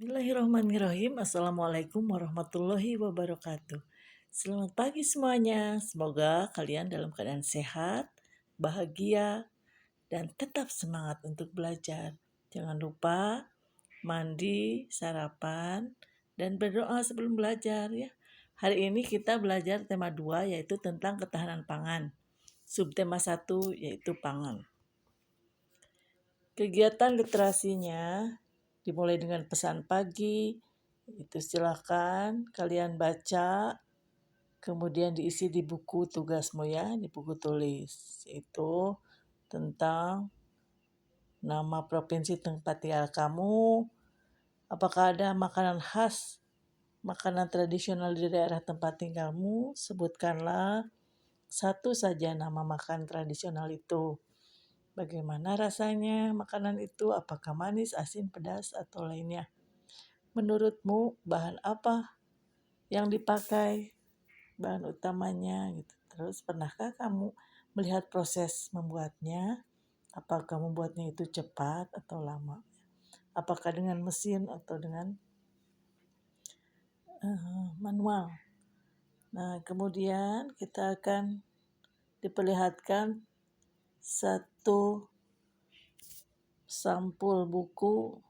Bismillahirrahmanirrahim. Assalamualaikum warahmatullahi wabarakatuh. Selamat pagi semuanya. Semoga kalian dalam keadaan sehat, bahagia, dan tetap semangat untuk belajar. Jangan lupa mandi, sarapan, dan berdoa sebelum belajar ya. Hari ini kita belajar tema 2 yaitu tentang ketahanan pangan. Subtema 1 yaitu pangan. Kegiatan literasinya dimulai dengan pesan pagi, itu silakan kalian baca, kemudian diisi di buku tugasmu ya, di buku tulis. Itu tentang nama provinsi tempat tinggal kamu, apakah ada makanan khas, makanan tradisional di daerah tempat tinggalmu, sebutkanlah satu saja nama makan tradisional itu. Bagaimana rasanya makanan itu? Apakah manis, asin, pedas, atau lainnya? Menurutmu bahan apa yang dipakai? Bahan utamanya gitu. Terus pernahkah kamu melihat proses membuatnya? Apakah membuatnya itu cepat atau lama? Apakah dengan mesin atau dengan manual? Nah, kemudian kita akan diperlihatkan satu sampul buku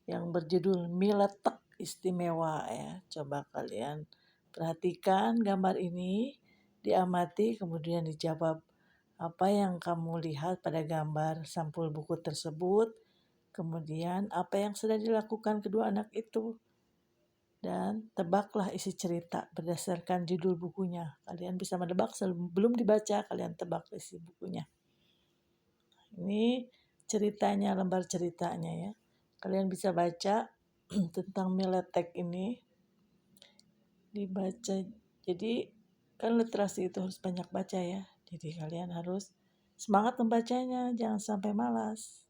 yang berjudul Mie Letek Istimewa ya. Coba kalian perhatikan gambar ini, diamati kemudian dijawab apa yang kamu lihat pada gambar sampul buku tersebut. Kemudian apa yang sudah dilakukan kedua anak itu. Dan tebaklah isi cerita berdasarkan judul bukunya. Kalian bisa menebak sebelum dibaca, kalian tebak isi bukunya. Ini ceritanya, lembar ceritanya ya. Kalian bisa baca tentang mie letek ini. Dibaca. Jadi kan literasi itu harus banyak baca ya. Jadi kalian harus semangat membacanya, jangan sampai malas.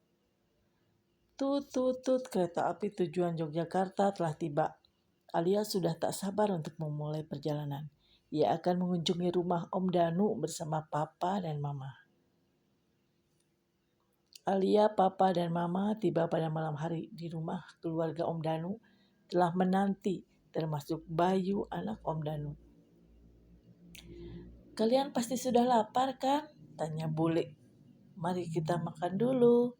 Tut tut tut, kereta api tujuan Yogyakarta telah tiba. Alia sudah tak sabar untuk memulai perjalanan. Ia akan mengunjungi rumah Om Danu bersama Papa dan Mama. Alia, Papa, dan Mama tiba pada malam hari di rumah keluarga Om Danu telah menanti, termasuk Bayu anak Om Danu. Kalian pasti sudah lapar kan? Tanya Bule. Mari kita makan dulu.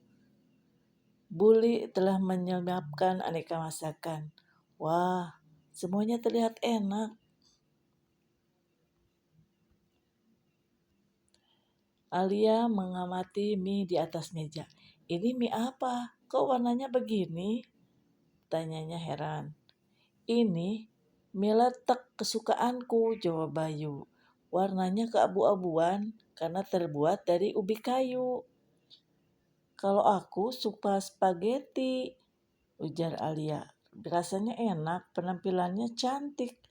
Bule telah menyiapkan aneka masakan. Wah, semuanya terlihat enak. Alia mengamati mie di atas meja. Ini mie apa? Kok warnanya begini? Tanyanya heran. Ini mie letek kesukaanku, jawab Bayu. Warnanya keabu-abuan karena terbuat dari ubi kayu. Kalau aku suka spaghetti, ujar Alia. Rasanya enak, penampilannya cantik.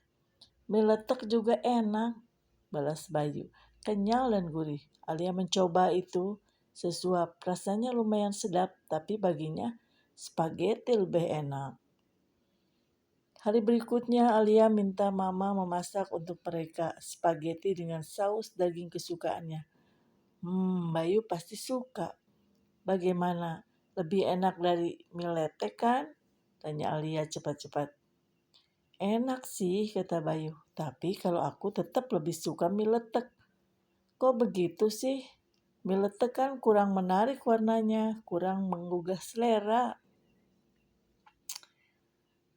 Mie letek juga enak, balas Bayu. Kenyal dan gurih. Alia mencoba itu sesuap. Rasanya lumayan sedap, tapi baginya spaghetti lebih enak. Hari berikutnya Alia minta Mama memasak untuk mereka spaghetti dengan saus daging kesukaannya. Bayu pasti suka. Bagaimana? Lebih enak dari mie letek kan? Tanya Alia cepat-cepat. Enak sih, kata Bayu. Tapi kalau aku tetap lebih suka mie letek. Kok begitu sih? Mie letek kan kurang menarik warnanya, kurang menggugah selera.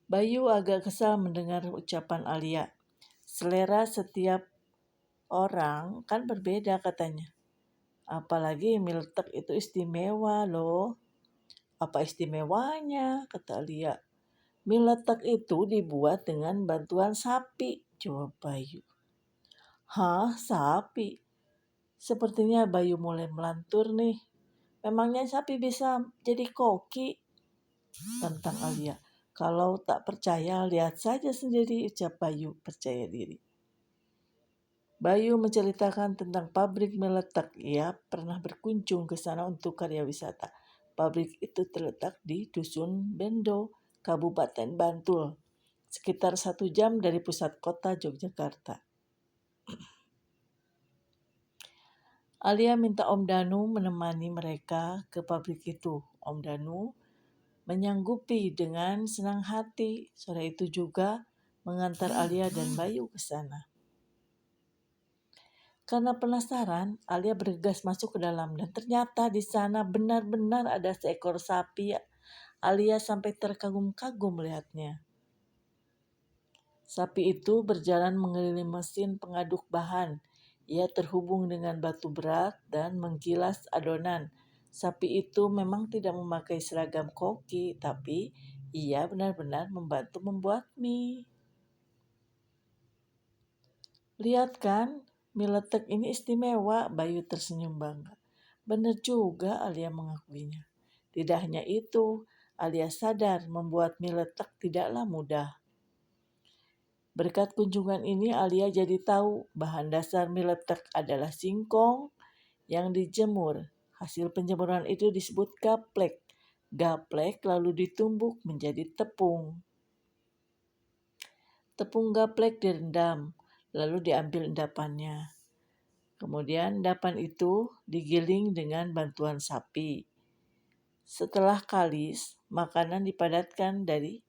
Bayu agak kesal mendengar ucapan Alia. Selera setiap orang kan berbeda katanya. Apalagi mie letek itu istimewa loh. Apa istimewanya? Kata Alia. Mie letek itu dibuat dengan bantuan sapi, jawab Bayu. Hah, sapi? Sepertinya Bayu mulai melantur nih. Memangnya sapi bisa jadi koki? Tentang Alia. Kalau tak percaya, lihat saja sendiri, ucap Bayu percaya diri. Bayu menceritakan tentang pabrik mie letek. Ia pernah berkunjung ke sana untuk karya wisata. Pabrik itu terletak di Dusun Bendo, Kabupaten Bantul, sekitar 1 jam dari pusat kota Yogyakarta. Alia minta Om Danu menemani mereka ke pabrik itu. Om Danu menyanggupi dengan senang hati. Sore itu juga mengantar Alia dan Bayu ke sana. Karena penasaran, Alia bergegas masuk ke dalam dan ternyata di sana benar-benar ada seekor sapi. Alia sampai terkagum-kagum melihatnya. Sapi itu berjalan mengelilingi mesin pengaduk bahan. Ia terhubung dengan batu berat dan menggilas adonan. Sapi itu memang tidak memakai seragam koki, tapi ia benar-benar membantu membuat mie. Lihat kan, mie letek ini istimewa, Bayu tersenyum bangga. Benar juga, Alia mengakuinya. Tidak hanya itu, Alia sadar membuat mie letek tidaklah mudah. Berkat kunjungan ini, Alia jadi tahu bahan dasar mie letek adalah singkong yang dijemur. Hasil penjemuran itu disebut gaplek. Gaplek lalu ditumbuk menjadi tepung. Tepung gaplek direndam, lalu diambil endapannya. Kemudian endapan itu digiling dengan bantuan sapi. Setelah kalis, makanan dipadatkan dari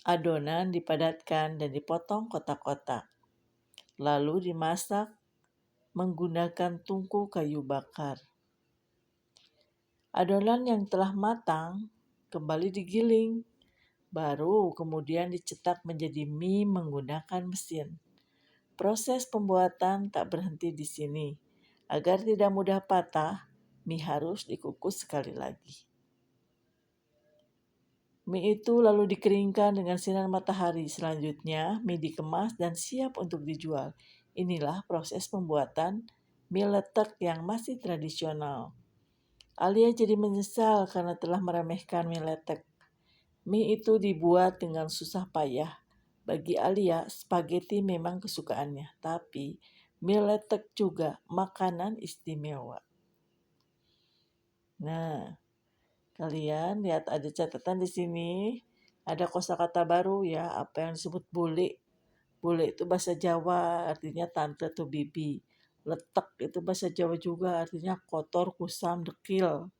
adonan dipadatkan dan dipotong kotak-kotak. Lalu dimasak menggunakan tungku kayu bakar. Adonan yang telah matang kembali digiling, baru kemudian dicetak menjadi mie menggunakan mesin. Proses pembuatan tak berhenti di sini. Agar tidak mudah patah, mie harus dikukus sekali lagi. Mie itu lalu dikeringkan dengan sinar matahari. Selanjutnya, mie dikemas dan siap untuk dijual. Inilah proses pembuatan mie letek yang masih tradisional. Alia jadi menyesal karena telah meremehkan mie letek. Mie itu dibuat dengan susah payah. Bagi Alia, spaghetti memang kesukaannya, tapi mie letek juga makanan istimewa. Nah, kalian lihat ada catatan di sini. Ada kosakata baru ya, apa yang disebut bule. Bule itu bahasa Jawa, artinya tante atau bibi. Letek itu bahasa Jawa juga, artinya kotor, kusam, dekil.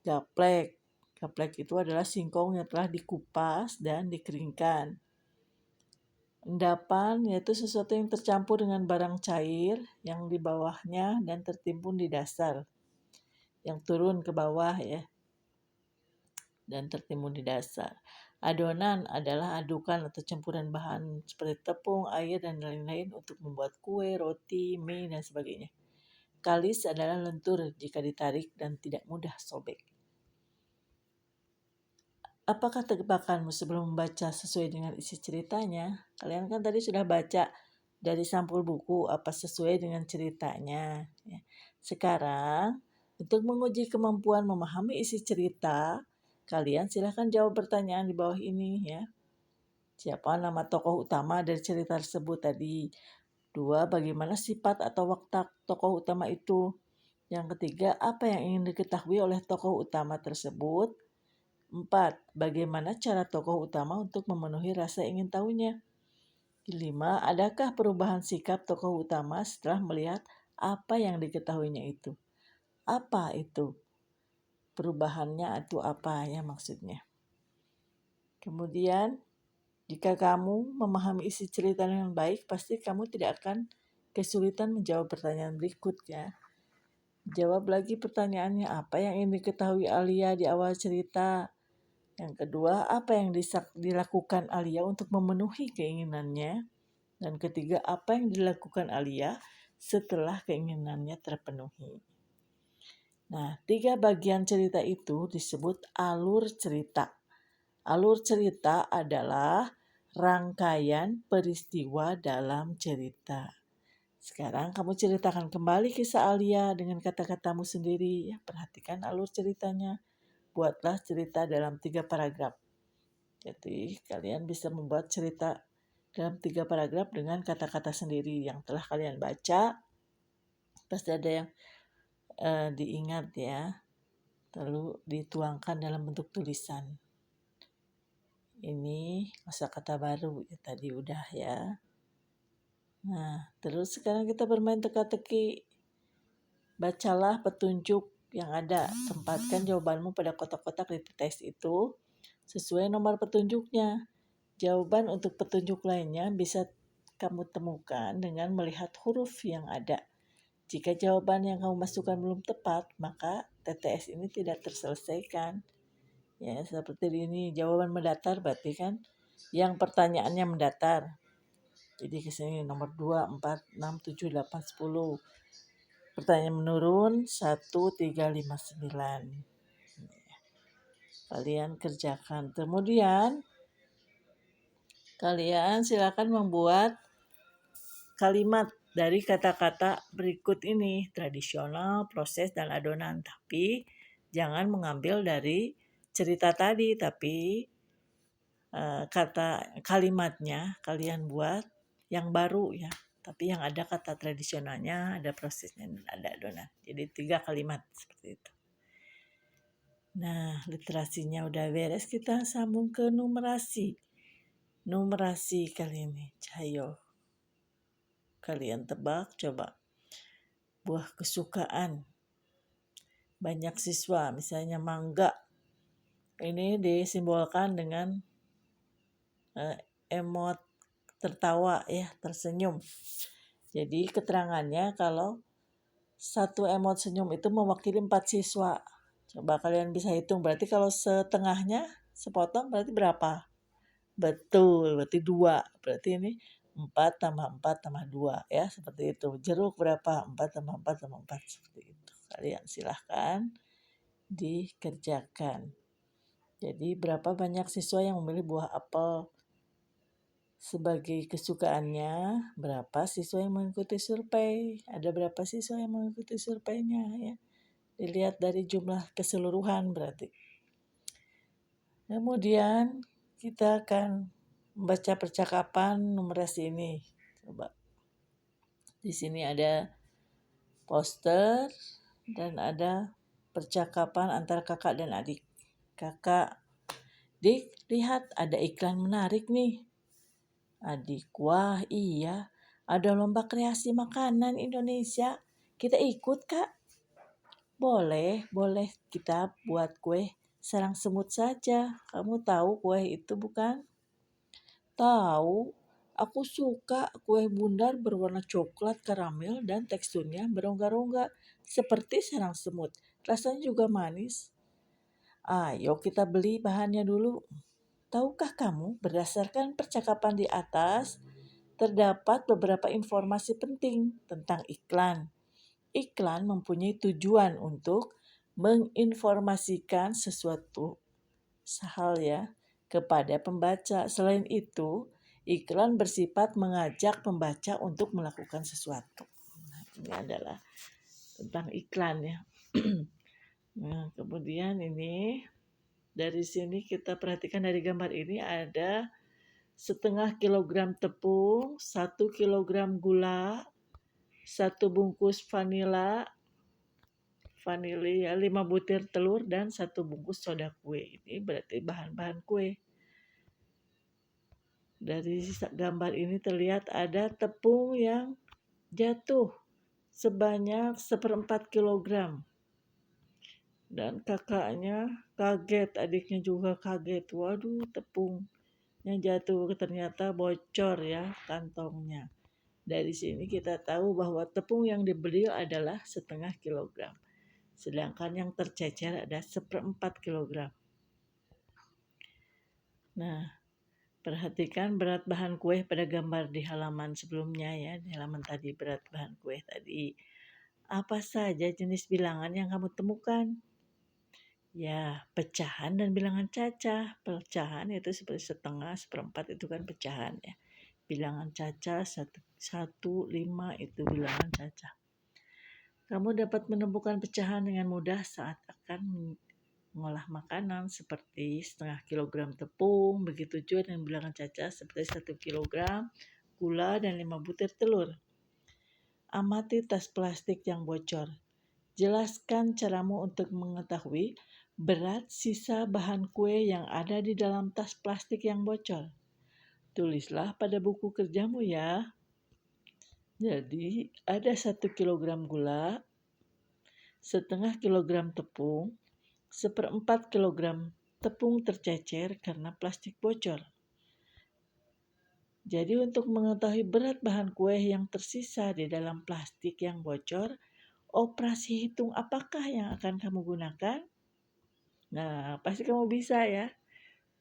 Gaplek. Gaplek itu adalah singkong yang telah dikupas dan dikeringkan. Endapan yaitu sesuatu yang tercampur dengan barang cair yang di bawahnya dan tertimbun di dasar. Yang turun ke bawah ya. Dan tertimbun di dasar. Adonan adalah adukan atau campuran bahan seperti tepung, air, dan lain-lain untuk membuat kue, roti, mie, dan sebagainya. Kalis adalah lentur jika ditarik dan tidak mudah sobek. Apakah tebakanmu sebelum membaca sesuai dengan isi ceritanya? Kalian kan tadi sudah baca dari sampul buku apa sesuai dengan ceritanya. Ya. Sekarang, untuk menguji kemampuan memahami isi cerita, kalian silahkan jawab pertanyaan di bawah ini ya. Siapa nama tokoh utama dari cerita tersebut tadi? 2. Bagaimana sifat atau watak tokoh utama itu? Yang ketiga, apa yang ingin diketahui oleh tokoh utama tersebut? 4. Bagaimana cara tokoh utama untuk memenuhi rasa ingin tahunya? 5. Adakah perubahan sikap tokoh utama setelah melihat apa yang diketahuinya itu? Apa itu? Perubahannya itu apa ya maksudnya? Kemudian, jika kamu memahami isi cerita dengan baik, pasti kamu tidak akan kesulitan menjawab pertanyaan berikutnya. Jawab lagi pertanyaannya, apa yang ingin diketahui Alia di awal cerita? Yang kedua, apa yang dilakukan Alia untuk memenuhi keinginannya? Dan ketiga, apa yang dilakukan Alia setelah keinginannya terpenuhi? Nah, 3 bagian cerita itu disebut alur cerita. Alur cerita adalah rangkaian peristiwa dalam cerita. Sekarang kamu ceritakan kembali kisah Alia dengan kata-katamu sendiri. Ya, perhatikan alur ceritanya. Buatlah cerita dalam 3 paragraf. Jadi kalian bisa membuat cerita dalam 3 paragraf dengan kata-kata sendiri yang telah kalian baca. Pasti ada yang diingat ya. Lalu dituangkan dalam bentuk tulisan. Ini kosakata baru ya tadi udah ya. Nah, terus sekarang kita bermain teka-teki. Bacalah petunjuk yang ada. Tempatkan jawabanmu pada kotak-kotak di TTS itu sesuai nomor petunjuknya. Jawaban untuk petunjuk lainnya bisa kamu temukan dengan melihat huruf yang ada. Jika jawaban yang kamu masukkan belum tepat, maka TTS ini tidak terselesaikan. Ya, seperti ini jawaban mendatar berarti kan yang pertanyaannya mendatar. Jadi ke sini nomor 2, 4, 6, 7, 8, 10. Pertanyaan menurun 1, 3, 5, 9. Kalian kerjakan. Kemudian kalian silakan membuat kalimat dari kata-kata berikut ini, tradisional, proses, dan adonan. Tapi jangan mengambil dari cerita tadi, tapi kata kalimatnya kalian buat yang baru ya. Tapi yang ada kata tradisionalnya, ada prosesnya, dan ada adonan. Jadi 3 kalimat seperti itu. Nah, literasinya udah beres, kita sambung ke numerasi. Numerasi kali ini, Cahyo. Kalian tebak, coba. Buah kesukaan. Banyak siswa, misalnya mangga. Ini disimbolkan dengan emot tertawa ya, tersenyum. Jadi keterangannya kalau satu emot senyum itu mewakili 4 siswa. Coba kalian bisa hitung, berarti kalau setengahnya, sepotong berarti berapa? Betul, berarti 2. Berarti ini 4 tambah 4 tambah 2 ya, seperti itu. Jeruk berapa? 4 tambah 4 tambah 4, seperti itu. Kalian silahkan dikerjakan. Jadi berapa banyak siswa yang memilih buah apel sebagai kesukaannya? Berapa siswa yang mengikuti survei? Ada berapa siswa yang mengikuti surveinya ya? Dilihat dari jumlah keseluruhan berarti. Kemudian kita akan membaca percakapan numerasi ini. Coba. Di sini ada poster dan ada percakapan antara kakak dan adik. Kakak, Dik, lihat ada iklan menarik nih. Adik, wah iya, ada lomba kreasi makanan Indonesia. Kita ikut, Kak? Boleh, kita buat kue sarang semut saja. Kamu tahu kue itu bukan? Tahu, aku suka kue bundar berwarna coklat karamel dan teksturnya berongga-rongga seperti sarang semut. Rasanya juga manis. Ayo kita beli bahannya dulu. Tahukah kamu, berdasarkan percakapan di atas, terdapat beberapa informasi penting tentang iklan. Iklan mempunyai tujuan untuk menginformasikan sesuatu hal ya kepada pembaca. Selain itu, iklan bersifat mengajak pembaca untuk melakukan sesuatu. Nah, ini adalah tentang iklan ya. Nah, kemudian ini dari sini kita perhatikan dari gambar ini ada 1/2 kilogram tepung, 1 kilogram gula, 1 bungkus vanila, 5 butir telur, dan 1 bungkus soda kue. Ini berarti bahan-bahan kue. Dari gambar ini terlihat ada tepung yang jatuh sebanyak 1/4 kilogram. Dan kakaknya kaget, adiknya juga kaget. Waduh, tepungnya jatuh, ternyata bocor ya kantongnya. Dari sini kita tahu bahwa tepung yang dibeli adalah 1/2 kilogram. Sedangkan yang tercecer ada 1/4 kilogram. Nah, perhatikan berat bahan kue pada gambar di halaman sebelumnya ya. Di halaman tadi berat bahan kue tadi. Apa saja jenis bilangan yang kamu temukan? Ya, pecahan dan bilangan cacah. Pecahan itu seperti 1/2, 1/4 itu kan pecahan ya. Bilangan cacah 1, 5 itu bilangan cacah. Kamu dapat menemukan pecahan dengan mudah saat akan mengolah makanan seperti 1/2 kilogram tepung, begitu juga dengan bilangan cacah seperti 1 kilogram gula dan 5 butir telur. Amati tas plastik yang bocor. Jelaskan caramu untuk mengetahui berat sisa bahan kue yang ada di dalam tas plastik yang bocor. Tulislah pada buku kerjamu ya. Jadi ada 1 kilogram gula, setengah kilogram tepung, 1/4 kilogram tepung tercecer karena plastik bocor. Jadi untuk mengetahui berat bahan kue yang tersisa di dalam plastik yang bocor, operasi hitung apakah yang akan kamu gunakan? Nah, pasti kamu bisa ya.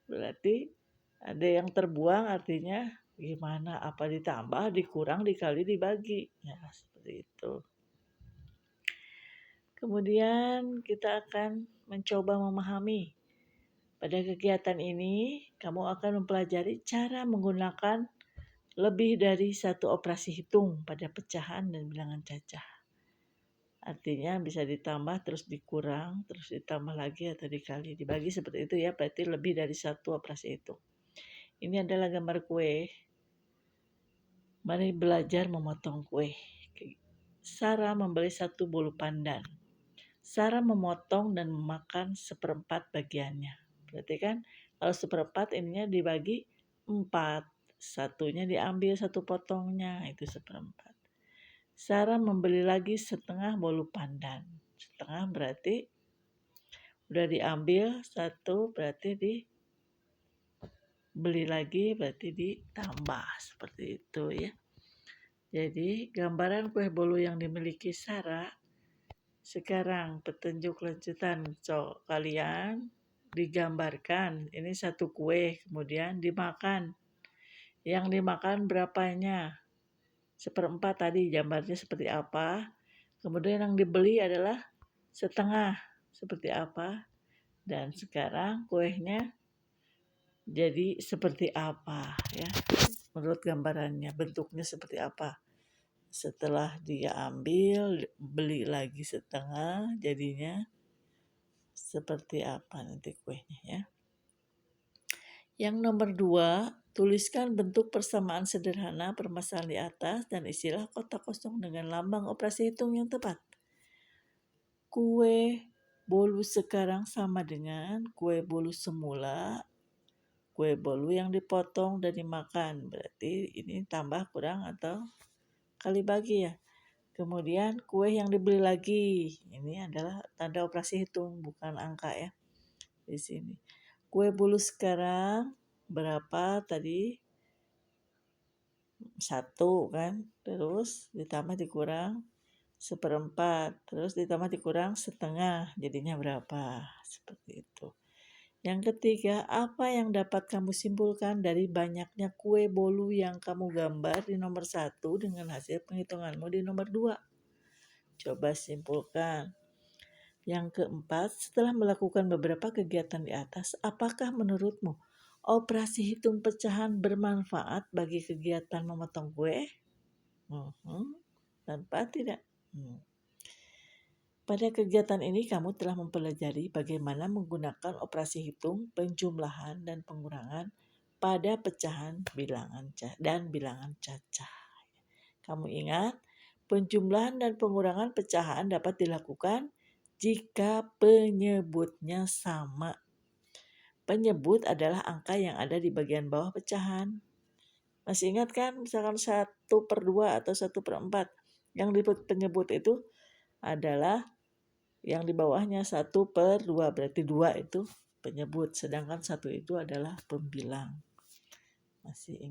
Berarti ada yang terbuang, artinya gimana? Apa ditambah, dikurang, dikali, dibagi. Ya, seperti itu. Kemudian kita akan mencoba memahami. Pada kegiatan ini, kamu akan mempelajari cara menggunakan lebih dari satu operasi hitung pada pecahan dan bilangan cacah. Artinya bisa ditambah, terus dikurang, terus ditambah lagi atau dikali, dibagi seperti itu ya, berarti lebih dari satu operasi hitung. Ini adalah gambar kue. Mari belajar memotong kue. Sarah membeli 1 bolu pandan. Sarah memotong dan memakan 1/4 bagiannya. Berarti kan kalau 1/4 ininya dibagi 4. Satunya diambil, satu potongnya, itu 1/4. Sarah membeli lagi setengah bolu pandan. Setengah berarti udah diambil, satu berarti dibeli lagi, berarti ditambah. Seperti itu ya. Jadi gambaran kue bolu yang dimiliki Sarah. Sekarang petunjuk lanjutan kalian digambarkan. Ini satu kue, kemudian dimakan. Yang dimakan berapanya? 1/4 tadi gambarnya seperti apa. Kemudian yang dibeli adalah setengah seperti apa. Dan sekarang kuenya jadi seperti apa ya. Menurut gambarannya bentuknya seperti apa. Setelah dia ambil, beli lagi setengah, jadinya seperti apa nanti kuenya ya. Yang nomor 2, tuliskan bentuk persamaan sederhana permasalahan di atas dan isilah kotak kosong dengan lambang operasi hitung yang tepat. Kue bolu sekarang sama dengan kue bolu semula, kue bolu yang dipotong dan dimakan. Berarti ini tambah, kurang, atau kali bagi ya. Kemudian kue yang dibeli lagi, ini adalah tanda operasi hitung, bukan angka ya. Di sini. Kue bolu sekarang berapa tadi? 1 kan, terus ditambah dikurang 1/4, terus ditambah dikurang setengah, jadinya berapa? Seperti itu. Yang ketiga, apa yang dapat kamu simpulkan dari banyaknya kue bolu yang kamu gambar di nomor 1 dengan hasil penghitunganmu di nomor 2? Coba simpulkan. Yang keempat, setelah melakukan beberapa kegiatan di atas, apakah menurutmu operasi hitung pecahan bermanfaat bagi kegiatan memotong kue? Tanpa tidak. Pada kegiatan ini kamu telah mempelajari bagaimana menggunakan operasi hitung, penjumlahan, dan pengurangan pada pecahan bilangan dan bilangan cacah. Kamu ingat, penjumlahan dan pengurangan pecahan dapat dilakukan jika penyebutnya sama. Penyebut adalah angka yang ada di bagian bawah pecahan. Masih ingat kan, misalkan 1/2 atau 1/4. Yang disebut penyebut itu adalah yang di bawahnya 1/2, berarti 2 itu penyebut, sedangkan 1 itu adalah pembilang. Masih ingat?